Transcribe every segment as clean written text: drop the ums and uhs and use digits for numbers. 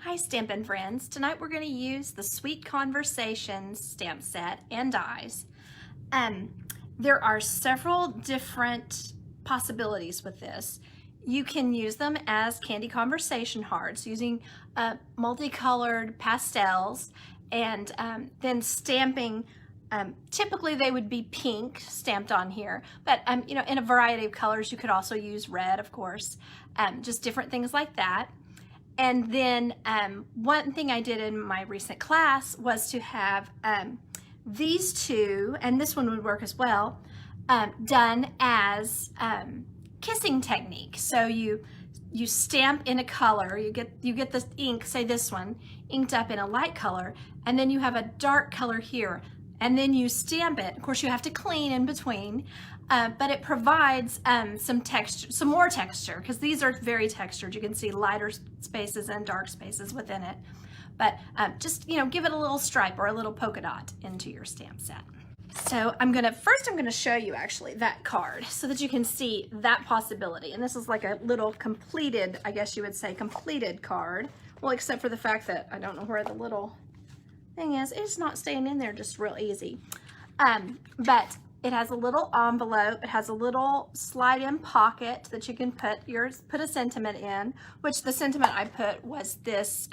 Hi Stampin' friends. Tonight we're going to use the Sweet Conversations stamp set and dies. There are several different possibilities with this. You can use them as candy conversation hearts using multicolored pastels and then stamping. Typically they would be pink stamped on here, but you know, in a variety of colors. You could also use red, of course, just different things like that. And then one thing I did in my recent class was to have these two, and this one would work as well, done as kissing technique. So you stamp in a color, you get the ink, say this one, inked up in a light color, and then you have a dark color here, and then you stamp it. Of course, you have to clean in between. But it provides some texture, some more texture, because these are very textured. You can see lighter spaces and dark spaces within it. But just, you know, give it a little stripe or a little polka dot into your stamp set. So first I'm gonna show you actually that card so that you can see that possibility. And this is like a little completed, I guess you would say, completed card. Well, except for the fact that I don't know where the little thing is. It's not staying in there just real easy. But it has a little envelope. It has a little slide-in pocket that you can put a sentiment in, which the sentiment I put was this,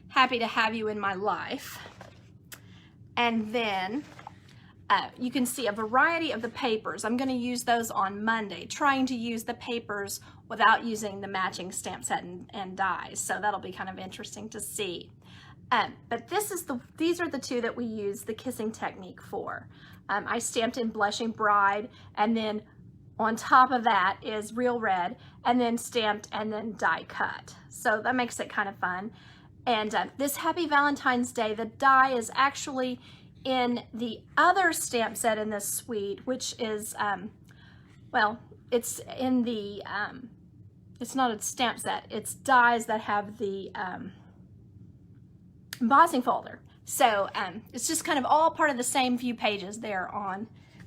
happy to have you in my life. And then you can see a variety of the papers. I'm going to use those on Monday, trying to use the papers without using the matching stamp set and dies. So that'll be kind of interesting to see. But these are the two that we use the kissing technique for. I stamped in Blushing Bride, and then on top of that is Real Red, and then stamped and then die cut. So that makes it kind of fun. And this Happy Valentine's Day, the die is actually in the other stamp set in this suite, which is, well, it's in the, it's not a stamp set, it's dies that have the embossing folder. So it's just kind of all part of the same few pages they're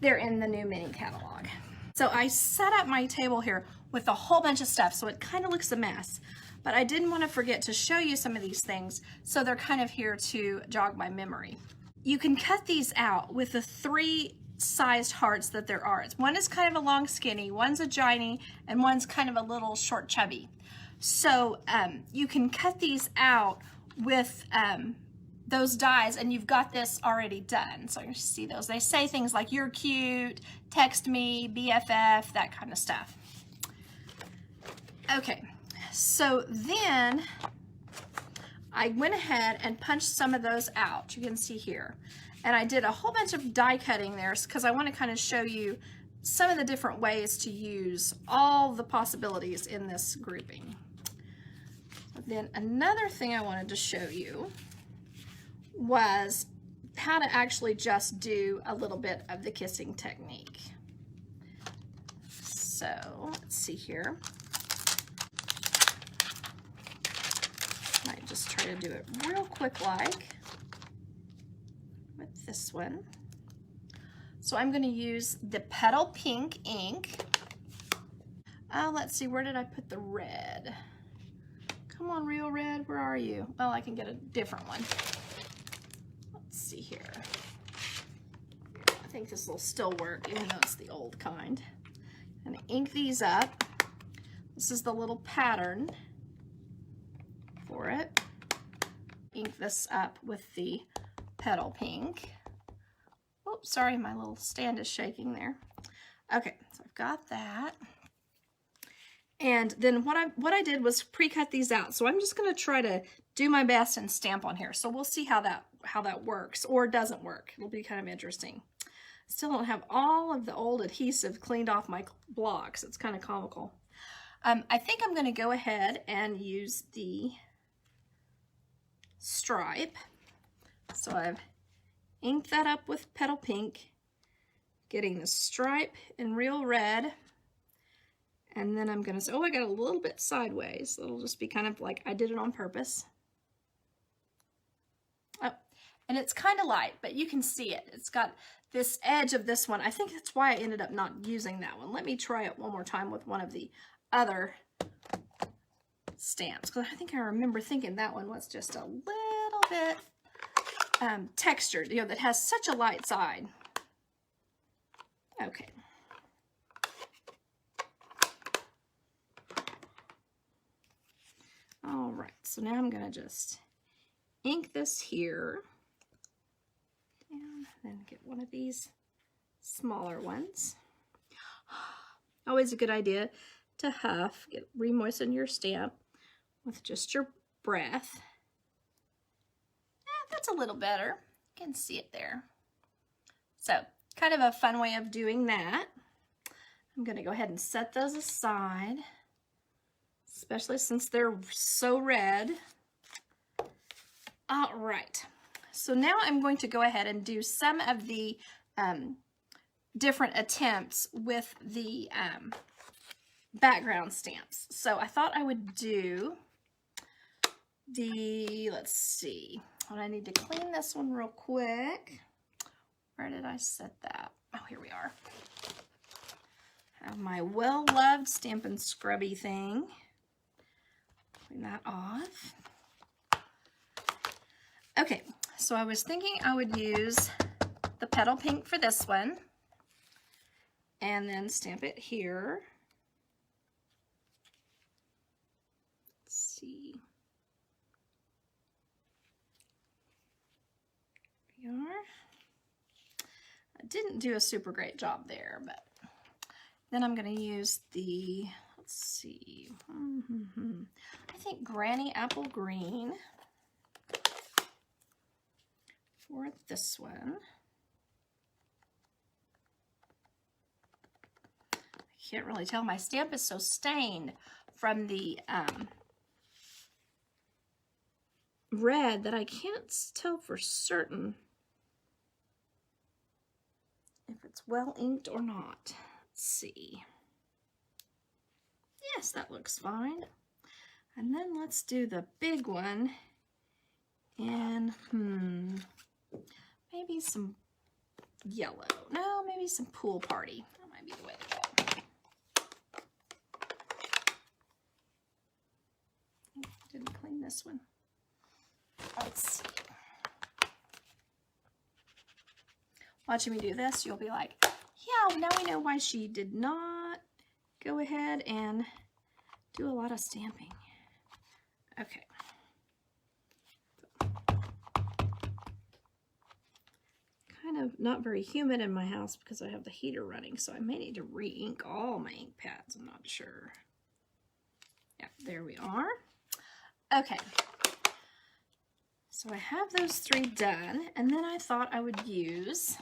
in the new mini catalog. So I set up my table here with a whole bunch of stuff, so it kind of looks a mess, but I didn't want to forget to show you some of these things, so they're kind of here to jog my memory. You can cut these out with the 3 sized hearts that there are. One is kind of a long skinny, one's a giant, and one's kind of a little short chubby. So you can cut these out with those dies, and you've got this already done. So you see those. They say things like, you're cute, text me, BFF, that kind of stuff. Okay, so then I went ahead and punched some of those out. You can see here. And I did a whole bunch of die cutting there because I want to kind of show you some of the different ways to use all the possibilities in this grouping. Then another thing I wanted to show you was how to actually just do a little bit of the kissing technique. So let's see here. Might just try to do it real quick like with this one. So I'm going to use the Petal Pink ink. Let's see, where did I put the red? Come on, Real Red, where are you? Oh, I can get a different one. Let's see here. I think this will still work, even though it's the old kind. I'm gonna ink these up. This is the little pattern for it. Ink this up with the Petal Pink. Oops, sorry, my little stand is shaking there. Okay, so I've got that. And then what I did was pre-cut these out. So I'm just going to try to do my best and stamp on here. So we'll see how that works or doesn't work. It'll be kind of interesting. Still don't have all of the old adhesive cleaned off my blocks. It's kind of comical. I think I'm going to go ahead and use the stripe. So I've inked that up with Petal Pink, getting the stripe in Real Red. And then I'm gonna say, oh, I got a little bit sideways. It'll just be kind of like I did it on purpose. Oh, and it's kind of light, but you can see it. It's got this edge of this one. I think that's why I ended up not using that one. Let me try it one more time with one of the other stamps, because I think I remember thinking that one was just a little bit textured, you know, that has such a light side. Okay. All right, so now I'm gonna just ink this here, and then get one of these smaller ones. Always a good idea to huff, re-moisten your stamp with just your breath. That's a little better. You can see it there. So, kind of a fun way of doing that. I'm gonna go ahead and set those aside, especially since they're so red. All right, so now I'm going to go ahead and do some of the different attempts with the background stamps. So I thought I would do the, let's see, I need to clean this one real quick. Where did I set that? Oh, here we are. I have my well-loved Stampin' Scrubby thing. Clean that off. Okay, so I was thinking I would use the petal pink for this one, and then stamp it here. Let's see. Here we are. I didn't do a super great job there, but then I'm going to use the, let's see, I think Granny Apple Green for this one. I can't really tell. My stamp is so stained from the red that I can't tell for certain if it's well inked or not. Let's see. Yes, that looks fine. And then let's do the big one. And maybe some yellow. No, maybe some Pool Party. That might be the way to go. Didn't clean this one. Let's see. Watching me do this, you'll be like, yeah, now we know why she did not go ahead and do a lot of stamping. Okay. Kind of not very humid in my house because I have the heater running, so I may need to re-ink all my ink pads. I'm not sure. Yeah, there we are. Okay. So I have those three done, and then I thought I would use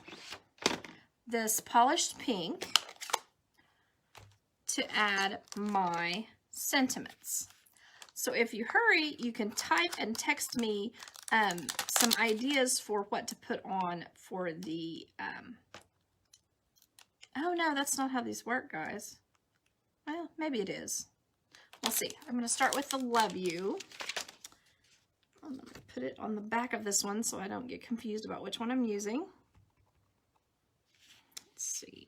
this polished pink to add my sentiments. So if you hurry, you can type and text me some ideas for what to put on for the, oh no, that's not how these work, guys. Well, maybe it is. We'll see. I'm going to start with the Love You. I'm going to put it on the back of this one so I don't get confused about which one I'm using. Let's see.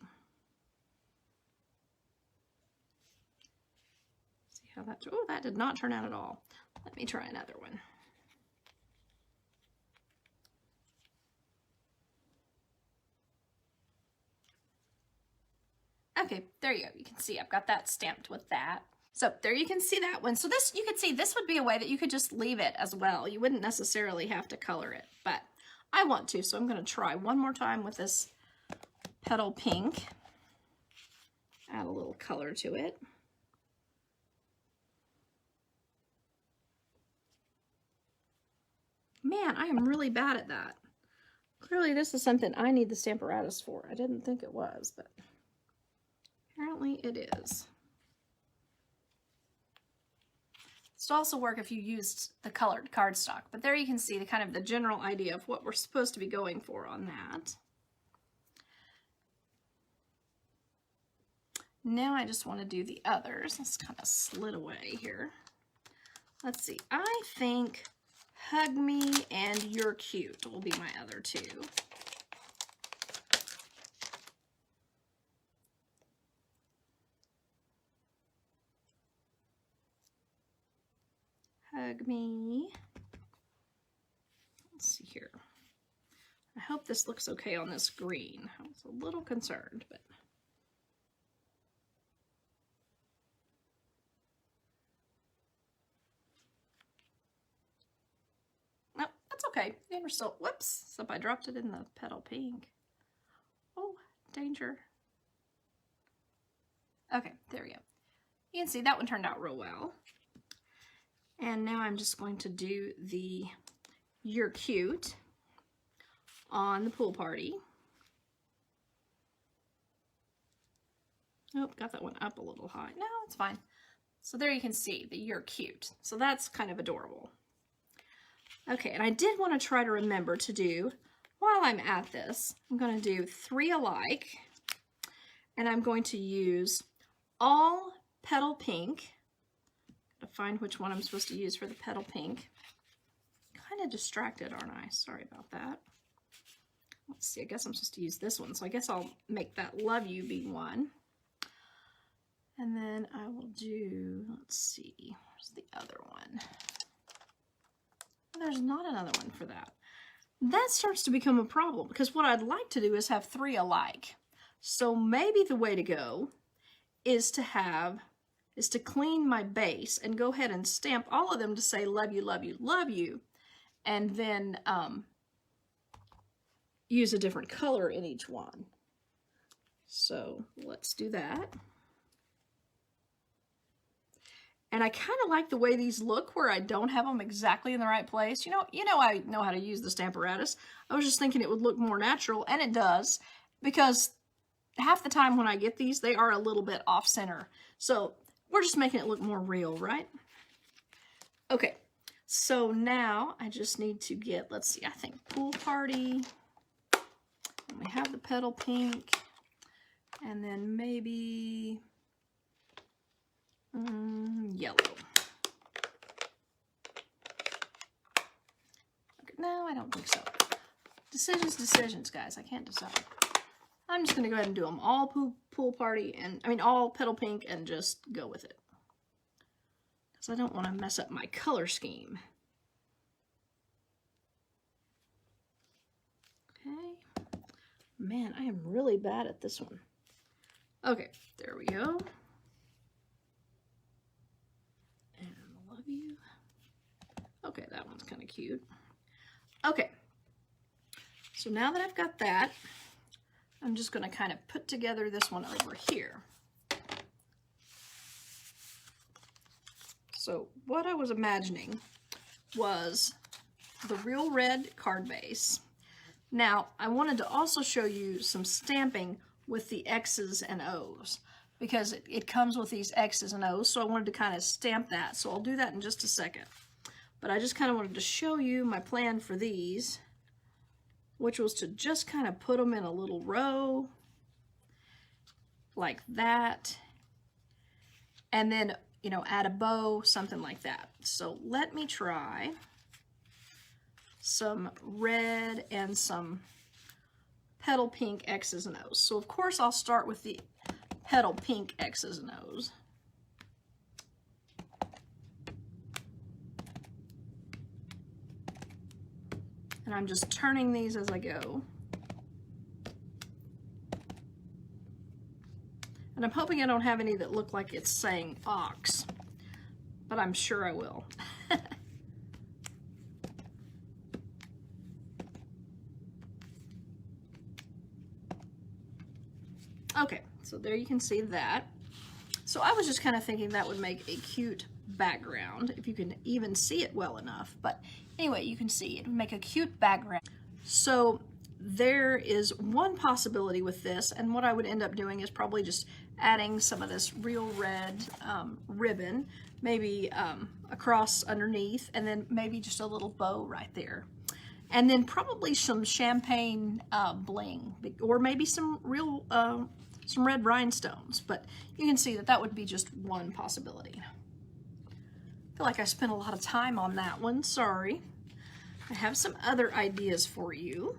See how that, oh, that did not turn out at all. Let me try another one. Okay, there you go. You can see I've got that stamped with that. So there you can see that one. So this, you can see this would be a way that you could just leave it as well. You wouldn't necessarily have to color it, but I want to, so I'm going to try one more time with this petal pink. Add a little color to it. Man, I am really bad at that. Clearly this is something I need the Stamparatus for. I didn't think it was, but apparently it is. This would also work if you used the colored cardstock, but there you can see the kind of the general idea of what we're supposed to be going for on that. Now I just want to do the others. Let's kind of slid away here. Let's see. I think Hug Me and You're Cute will be my other two. hug me. Let's see here. I hope this looks okay on this green. I was a little concerned, but no, that's okay. And we're still, whoops, so I dropped it in the petal pink. Oh, danger. Okay, there we go. You can see that one turned out real well. And now I'm just going to do the You're Cute on the pool party. Oh, got that one up a little high. No, it's fine. So there you can see the You're Cute. So that's kind of adorable. Okay, and I did want to try to remember to do, while I'm at this, I'm going to do 3 alike. And I'm going to use all petal pink. To find which one I'm supposed to use for the petal pink. Kind of distracted, aren't I? Sorry about that. Let's see, I guess I'm supposed to use this one. So I guess I'll make that Love You be one. And then I will do, let's see, where's the other one? There's not another one for that. That starts to become a problem because what I'd like to do is have 3 alike. So maybe the way to go is to clean my base and go ahead and stamp all of them to say love you, love you, love you, and then use a different color in each one. So let's do that. And I kind of like the way these look where I don't have them exactly in the right place. You know I know how to use the Stamparatus. I was just thinking it would look more natural, and it does, because half the time when I get these, they are a little bit off center. So we're just making it look more real, right? Okay, so now I just need to get, let's see, I think pool party. And we have the petal pink. And then maybe yellow. Okay, no, I don't think so. Decisions, guys. I can't decide. I'm just going to go ahead and do them all pool party, and I mean all petal pink, and just go with it. Because I don't want to mess up my color scheme. Okay. Man, I am really bad at this one. Okay, there we go. And love you. Okay, that one's kind of cute. Okay. So now that I've got that, I'm just going to kind of put together this one over here. So what I was imagining was the real red card base. Now, I wanted to also show you some stamping with the X's and O's, because it comes with these X's and O's, so I wanted to kind of stamp that. So I'll do that in just a second. But I just kind of wanted to show you my plan for these, which was to just kind of put them in a little row like that, and then, you know, add a bow, something like that. So let me try some red and some petal pink X's and O's. So of course I'll start with the petal pink X's and O's. And I'm just turning these as I go. And I'm hoping I don't have any that look like it's saying ox, but I'm sure I will. Okay, so there you can see that. So I was just kind of thinking that would make a cute background, if you can even see it well enough. But anyway, you can see it would make a cute background. So there is one possibility with this, and what I would end up doing is probably just adding some of this real red ribbon, maybe across underneath, and then maybe just a little bow right there. And then probably some champagne bling, or maybe some real some red rhinestones. But you can see that that would be just one possibility. I feel like I spent a lot of time on that one, sorry. I have some other ideas for you.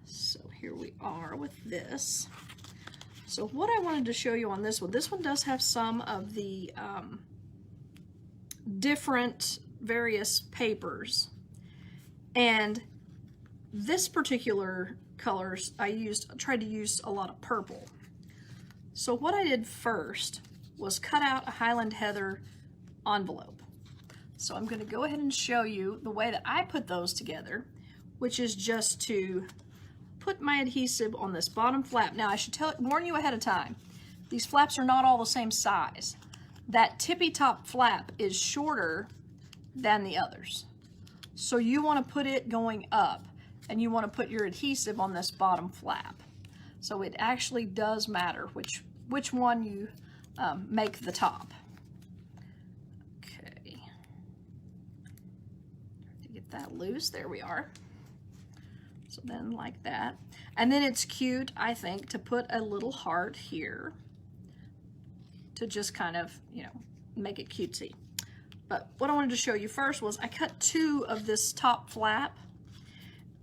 So here we are with this. So what I wanted to show you on this one does have some of the different various papers. And this particular colors I tried to use a lot of purple. So what I did first was cut out a Highland Heather envelope. So I'm going to go ahead and show you the way that I put those together, which is just to put my adhesive on this bottom flap. Now I should warn you ahead of time, these flaps are not all the same size. That tippy top flap is shorter than the others. So you want to put it going up, and you want to put your adhesive on this bottom flap. So it actually does matter which one you make the top. Okay. To get that loose, there we are. So then like that. And then it's cute, I think, to put a little heart here to just kind of, you know, make it cutesy. But what I wanted to show you first was I cut 2 of this top flap,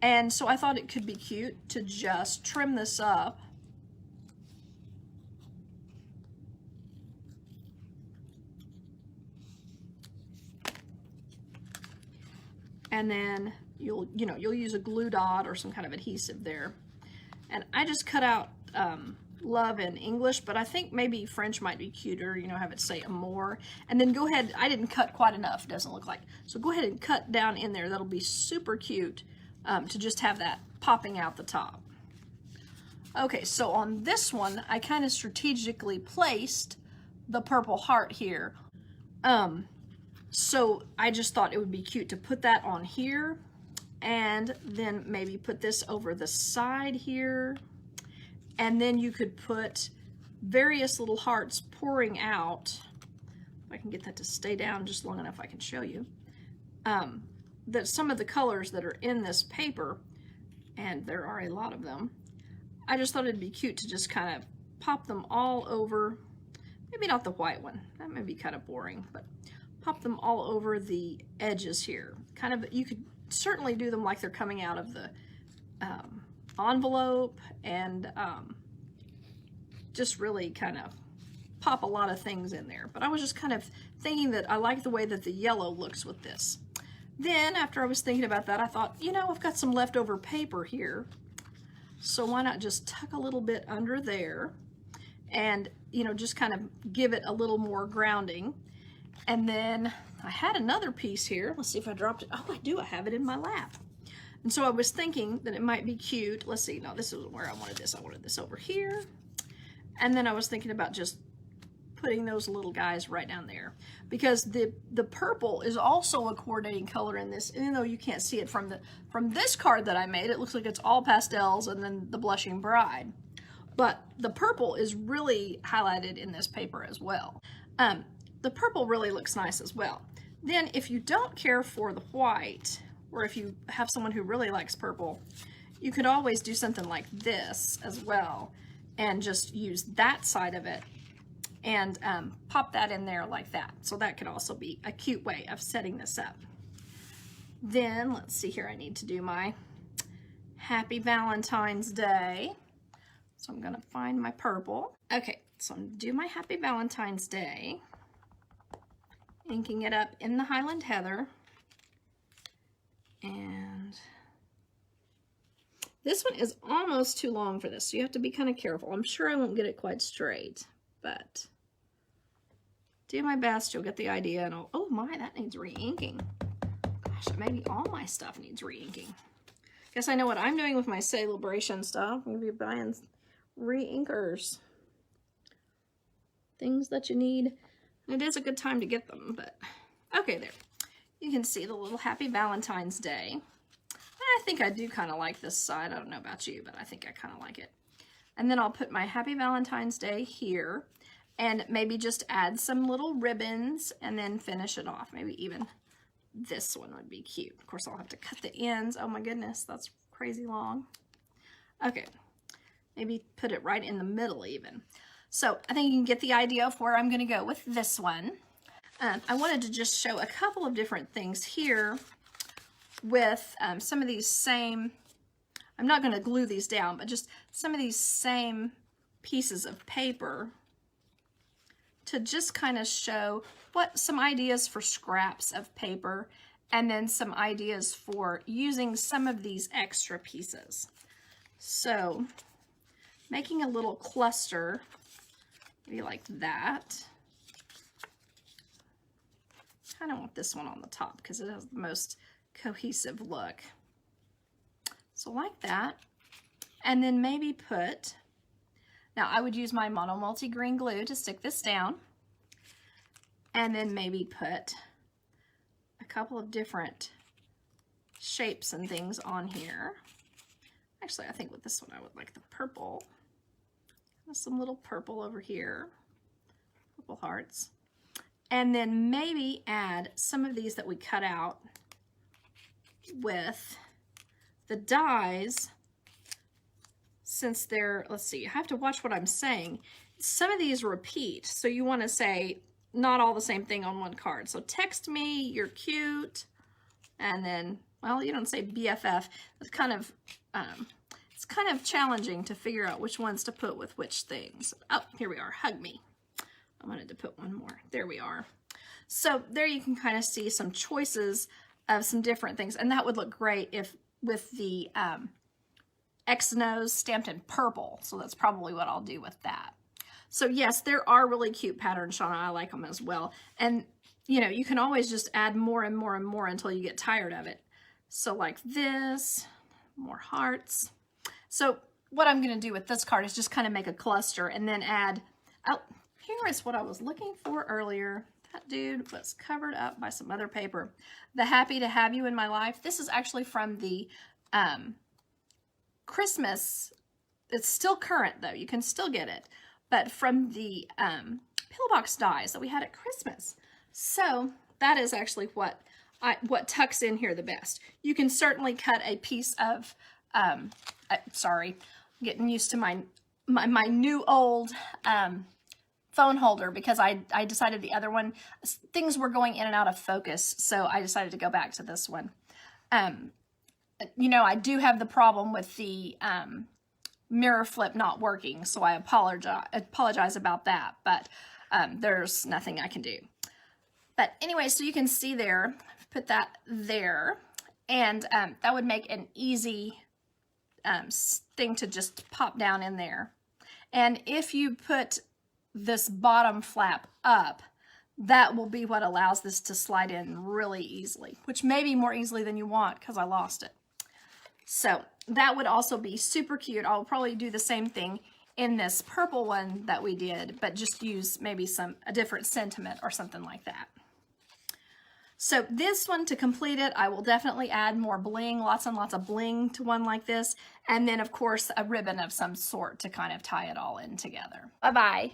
and so I thought it could be cute to just trim this up. And then you'll use a glue dot or some kind of adhesive there. And I just cut out love in English, but I think maybe French might be cuter, you know, have it say amour. And then go ahead, I didn't cut quite enough, doesn't look like. So go ahead and cut down in there. That'll be super cute to just have that popping out the top. Okay, so on this one, I kind of strategically placed the purple heart here. So I just thought it would be cute to put that on here, and then maybe put this over the side here. And then you could put various little hearts pouring out. If I can get that to stay down just long enough, I can show you. That some of the colors that are in this paper, and there are a lot of them, I just thought it'd be cute to just kind of pop them all over. Maybe not the white one, that may be kind of boring, but pop them all over the edges here. Kind of, you could certainly do them like they're coming out of the envelope, and just really kind of pop a lot of things in there. But I was just kind of thinking that I like the way that the yellow looks with this. Then after I was thinking about that, I thought, you know, I've got some leftover paper here, so why not just tuck a little bit under there and, you know, just kind of give it a little more grounding. And then I had another piece here. Let's see if I dropped it. Oh, I do. I have it in my lap. And so I was thinking that it might be cute. Let's see. No, this is where I wanted this. I wanted this over here. And then I was thinking about just putting those little guys right down there, because the purple is also a coordinating color in this. Even though you can't see it from this card that I made, it looks like it's all pastels and then the blushing bride. But the purple is really highlighted in this paper as well. The purple really looks nice as well. Then if you don't care for the white, or if you have someone who really likes purple, you could always do something like this as well, and just use that side of it and pop that in there like that. So that could also be a cute way of setting this up. Then let's see here, I need to do my Happy Valentine's Day. So I'm gonna find my purple. Okay, so I'm gonna do my Happy Valentine's Day, inking it up in the Highland Heather. And this one is almost too long for this, so you have to be kind of careful. I'm sure I won't get it quite straight, but do my best. You'll get the idea. And oh my, that needs re-inking. Gosh, maybe all my stuff needs re-inking. Guess I know what I'm doing with my celebration stuff. I'm gonna be buying re-inkers, things that you need. It is a good time to get them, but okay, there. You can see the little Happy Valentine's Day. I think I do kind of like this side. I don't know about you, but I think I kind of like it. And then I'll put my Happy Valentine's Day here, and maybe just add some little ribbons and then finish it off. Maybe even this one would be cute. Of course, I'll have to cut the ends. Oh my goodness, that's crazy long. Okay, maybe put it right in the middle even. So I think you can get the idea of where I'm going to go with this one. I wanted to just show a couple of different things here with some of these same, I'm not going to glue these down, but just some of these same pieces of paper to just kind of show some ideas for scraps of paper, and then some ideas for using some of these extra pieces. So making a little cluster, maybe like that. Kind of want this one on the top because it has the most cohesive look. So like that. And then maybe put, now I would use my mono multi-green glue to stick this down. And then maybe put a couple of different shapes and things on here. Actually, I think with this one I would like the purple. Some little purple over here, purple hearts. And then maybe add some of these that we cut out with the dies, since they're, let's see, you have to watch what I'm saying. Some of these repeat, so you want to say not all the same thing on one card. So text me, you're cute, and then, well, you don't say BFF. It's kind of challenging to figure out which ones to put with which things. Oh, here we are, hug me. I wanted to put one more. There we are. So there you can kind of see some choices of some different things, and that would look great if with the X-Nose stamped in purple. So that's probably what I'll do with that. So yes, there are really cute patterns, Shauna. I like them as well. And you know, you can always just add more and more and more until you get tired of it. So like this, more hearts. So what I'm going to do with this card is just kind of make a cluster and then add, oh, here is what I was looking for earlier. That dude was covered up by some other paper. The Happy to Have You in My Life. This is actually from the Christmas. It's still current though. You can still get it. But from the pillbox dies that we had at Christmas. So that is actually what tucks in here the best. You can certainly cut a piece of, sorry, I'm getting used to my new old phone holder because I decided the other one, things were going in and out of focus, so I decided to go back to this one. You know, I do have the problem with the mirror flip not working, so I apologize about that, but there's nothing I can do. But anyway, so you can see there, put that there, and that would make an easy thing to just pop down in there. And if you put this bottom flap up, that will be what allows this to slide in really easily, which may be more easily than you want because I lost it. So that would also be super cute. I'll probably do the same thing in this purple one that we did, but just use maybe a different sentiment or something like that. So this one, to complete it, I will definitely add more bling, lots and lots of bling to one like this. And then of course a ribbon of some sort to kind of tie it all in together. Bye-bye.